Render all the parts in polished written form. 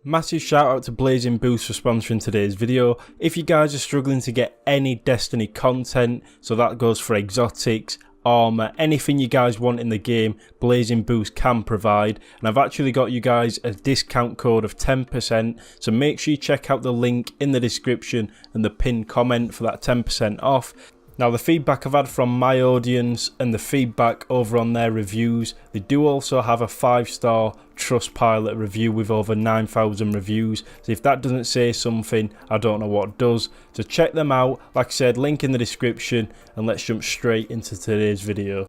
Massive shout out to Blazing Boost for sponsoring today's video. If you guys are struggling to get any Destiny content, so that goes for exotics, armor, anything you guys want in the game, Blazing Boost can provide. And I've actually got you guys a discount code of 10%, so make sure you check out the link in the description and the pinned comment for that 10% off. Now, the feedback I've had from my audience and the feedback over on their reviews, they do also have a 5-star Trustpilot review with over 9,000 reviews. So if that doesn't say something, I don't know what does. So check them out. Like I said, link in the description, and let's jump straight into today's video.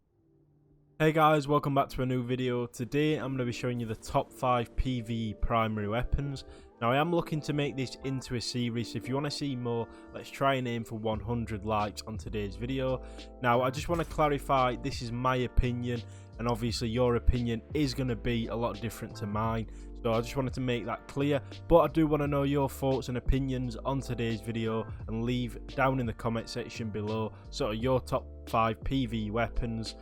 Hey guys, welcome back to a new video. Today I'm going to be showing you the top 5 PvE primary weapons. Now I am looking to make this into a series, so if you want to see more, let's try and aim for 100 likes on today's video. Now I just want to clarify, this is my opinion, and obviously your opinion is going to be a lot different to mine. So I just wanted to make that clear, but I do want to know your thoughts and opinions on today's video, and leave down in the comment section below sort of your top 5 PvE weapons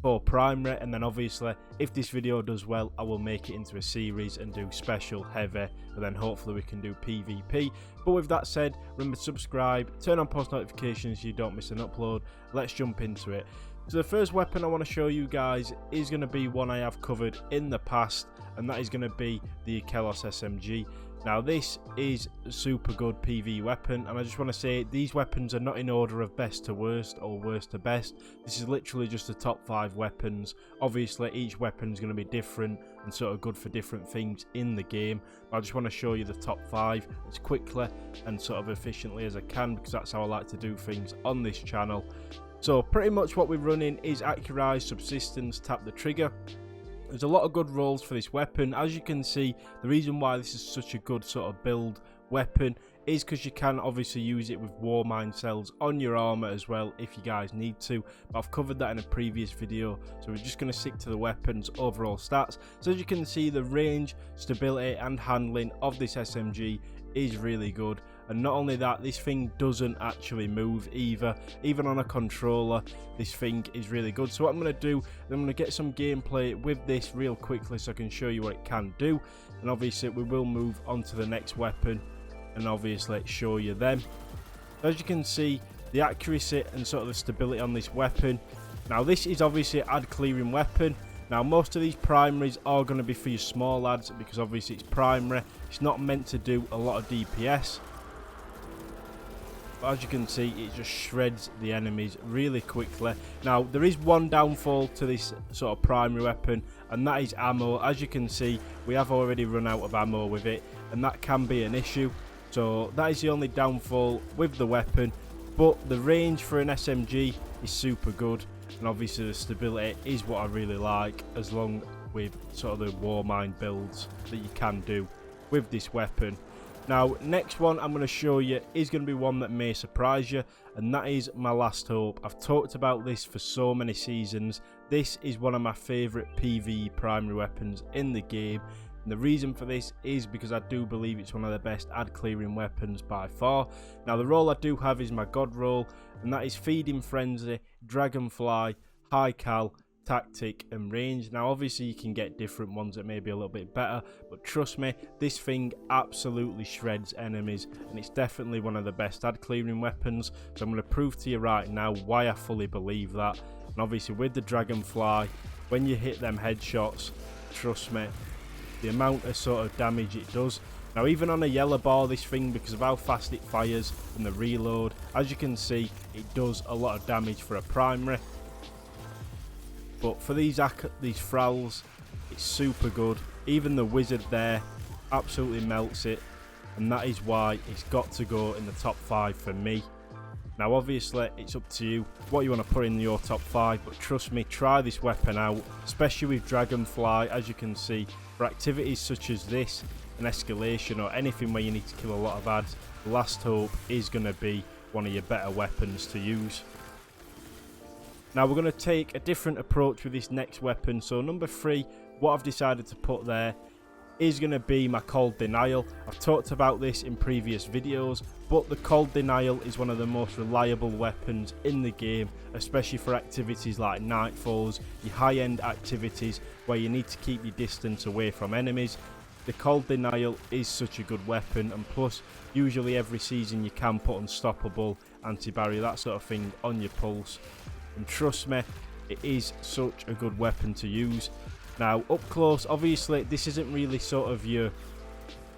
for primary, and then obviously if this video does well, I will make it into a series and do special, heavy, and then hopefully we can do PvP. But with that said, remember to subscribe, turn on post notifications so you don't miss an upload. Let's jump into it. So the first weapon I want to show you guys is going to be one I have covered in the past, and that is going to be the Elgato SMG. Now this is a super good PvE weapon, and I just want to say these weapons are not in order of best to worst or worst to best. This is literally just the top 5 weapons. Obviously each weapon is going to be different and sort of good for different things in the game. I just want to show you the top 5 as quickly and sort of efficiently as I can, because that's how I like to do things on this channel. So pretty much what we're running is Accurized, Subsistence, Tap the Trigger. There's a lot of good rolls for this weapon. As you can see, the reason why this is such a good sort of build weapon is because you can obviously use it with war mine cells on your armor as well if you guys need to. But I've covered that in a previous video, so we're just going to stick to the weapon's overall stats. So as you can see, the range, stability and handling of this SMG is really good. And not only that, this thing doesn't actually move either. Even on a controller, this thing is really good. So what I'm going to do, I'm going to get some gameplay with this real quickly so I can show you what it can do. And obviously we will move on to the next weapon and obviously show you them. As you can see, the accuracy and sort of the stability on this weapon. Now this is obviously an ad clearing weapon. Now most of these primaries are going to be for your small lads, because obviously it's primary. It's not meant to do a lot of DPS. But as you can see, it just shreds the enemies really quickly. Now there is one downfall to this sort of primary weapon, and that is ammo. As you can see, we have already run out of ammo with it, and that can be an issue. So that is the only downfall with the weapon. But the range for an SMG is super good, and obviously the stability is what I really like, as long with sort of the war mine builds that you can do with this weapon. Now next one I'm going to show you is going to be one that may surprise you, and that is my last hope. I've talked about this for so many seasons. This is one of my favourite PvE primary weapons in the game, and the reason for this is because I do believe it's one of the best ad clearing weapons by far. Now the role I do have is my god role, and that is Feeding Frenzy, Dragonfly, High Cal, Tactic and Range. Now obviously you can get different ones that may be a little bit better, but trust me, this thing absolutely shreds enemies, and it's definitely one of the best ad clearing weapons. So I'm going to prove to you right now why I fully believe that. And obviously with the Dragonfly, when you hit them headshots, trust me, the amount of sort of damage it does. Now even on a yellow bar, this thing, because of how fast it fires and the reload, as you can see, it does a lot of damage for a primary. But for these thralls, it's super good. Even the wizard there absolutely melts it, and that is why it's got to go in the top 5 for me. Now obviously it's up to you what you want to put in your top 5, but trust me, try this weapon out, especially with Dragonfly. As you can see, for activities such as this, an escalation or anything where you need to kill a lot of ads, Last Hope is going to be one of your better weapons to use. Now we're going to take a different approach with this next weapon. So number 3, what I've decided to put there is going to be my Cold Denial. I've talked about this in previous videos, but the Cold Denial is one of the most reliable weapons in the game, especially for activities like Nightfalls, your high-end activities where you need to keep your distance away from enemies. the cold denial is such a good weapon, and plus usually every season you can put unstoppable, anti-barrier, that sort of thing on your pulse, and trust me, it is such a good weapon to use. Now up close, obviously this isn't really sort of your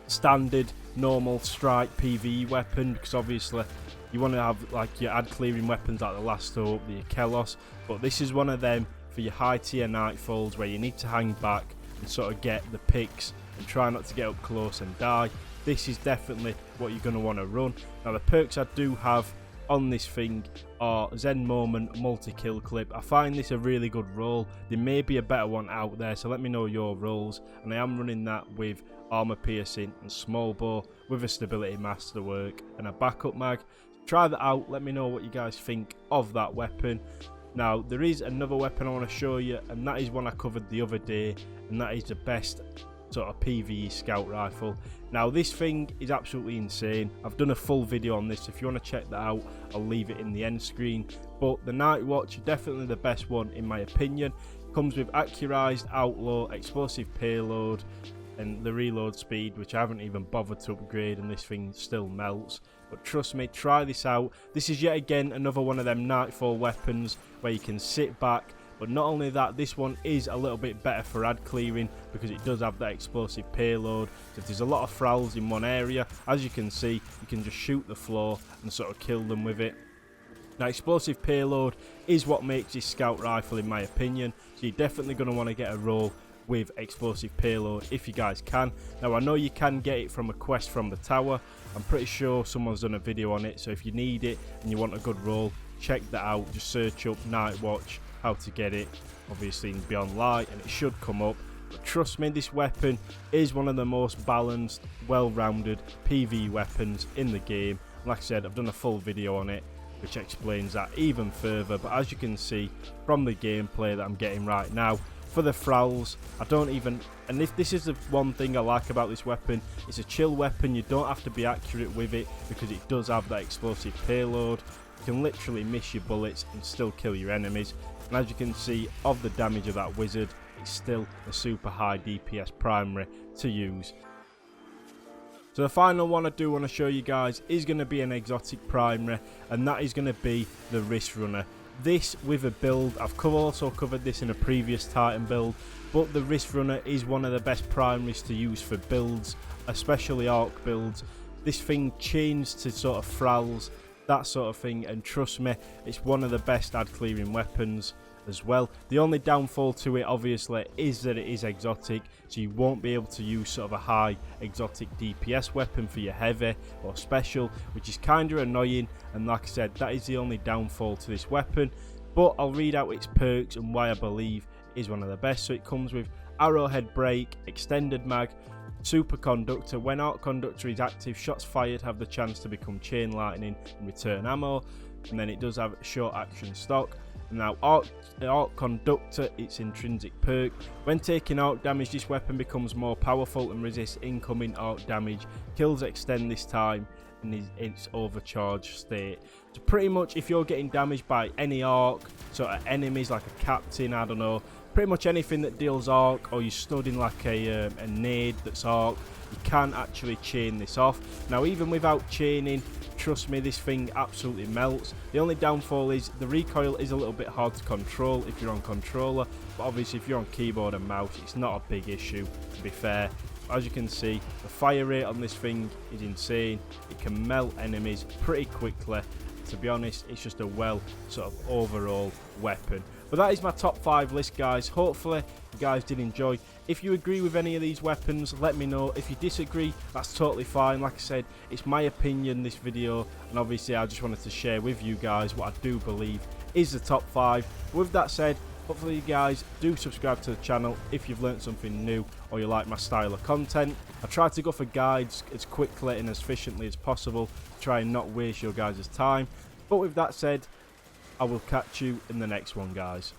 standard normal strike PvE weapon, because obviously you want to have like your ad clearing weapons like the Last Hope, the Kelos, but this is one of them for your high tier nightfalls where you need to hang back and sort of get the picks and try not to get up close and die. This is definitely what you're going to want to run. Now the perks I do have on this thing are Zen Moment, multi-kill clip. I find this a really good roll. There may be a better one out there, so let me know your rolls, and I am running that with armor piercing and small bow with a stability masterwork and a backup mag. Try that out, let me know what you guys think of that weapon. Now there is another weapon I want to show you, and that is one I covered the other day, and that is the best sort of PvE scout rifle. Now this thing is absolutely insane. I've done a full video on this. If you want to check that out, I'll leave it in the end screen. But the Night Watch, definitely the best one in my opinion. Comes with accurized outlaw, explosive payload, and the reload speed, which I haven't even bothered to upgrade, and this thing still melts. But trust me, try this out. This is yet again another one of them nightfall weapons where you can sit back. But not only that, this one is a little bit better for ad clearing because it does have that explosive payload. So if there's a lot of thralls in one area, as you can see, you can just shoot the floor and sort of kill them with it. Now explosive payload is what makes this scout rifle in my opinion, so you're definitely going to want to get a roll with explosive payload if you guys can. Now I know you can get it from a quest from the tower. I'm pretty sure someone's done a video on it, so if you need it and you want a good roll, check that out. Just search up Night Watch, how to get it, obviously in Beyond Light, and it should come up. But trust me, this weapon is one of the most balanced, well-rounded PvE weapons in the game. Like I said, I've done a full video on it which explains that even further, but as you can see from the gameplay that I'm getting right now, for the thralls, I don't even, and if this is the one thing I like about this weapon, it's a chill weapon. You don't have to be accurate with it because it does have that explosive payload. You can literally miss your bullets and still kill your enemies, and as you can see of the damage of that wizard, it's still a super high DPS primary to use. So the final one I do want to show you guys is going to be an exotic primary, and that is going to be the Wrist Runner. This with a build, I've also covered this in a previous Titan build, but the Wrist Runner is one of the best primaries to use for builds, especially Arc builds. This thing chains to sort of thralls, that sort of thing, and trust me, it's one of the best ad clearing weapons as well. The only downfall to it obviously is that it is exotic, so you won't be able to use sort of a high exotic DPS weapon for your heavy or special, which is kind of annoying, and like I said, that is the only downfall to this weapon. But I'll read out its perks and why I believe it is one of the best. So it comes with arrowhead break, extended mag, superconductor. When arc conductor is active, shots fired have the chance to become chain lightning and return ammo, and then it does have short action stock. Now arc conductor, its intrinsic perk, when taking arc damage, this weapon becomes more powerful and resists incoming arc damage. Kills extend this time in its overcharged state. So pretty much if you're getting damaged by any arc sort of enemies, like a captain, I don't know, pretty much anything that deals arc, or you're stood in like a nade that's arc, you can actually chain this off. Now even without chaining, trust me, this thing absolutely melts. The only downfall is the recoil is a little bit hard to control if you're on controller, but obviously if you're on keyboard and mouse, it's not a big issue, to be fair. As you can see, the fire rate on this thing is insane. It can melt enemies pretty quickly. To be honest, it's just a well sort of overall weapon. But that is my top 5 list, guys. Hopefully you guys did enjoy. If you agree with any of these weapons, let me know. If you disagree, that's totally fine. Like I said, it's my opinion, this video, and obviously I just wanted to share with you guys what I do believe is the top 5. With that said, hopefully you guys do subscribe to the channel if you've learned something new or you like my style of content. I try to go for guides as quickly and as efficiently as possible to try and not waste your guys' time. But with that said, I will catch you in the next one, guys.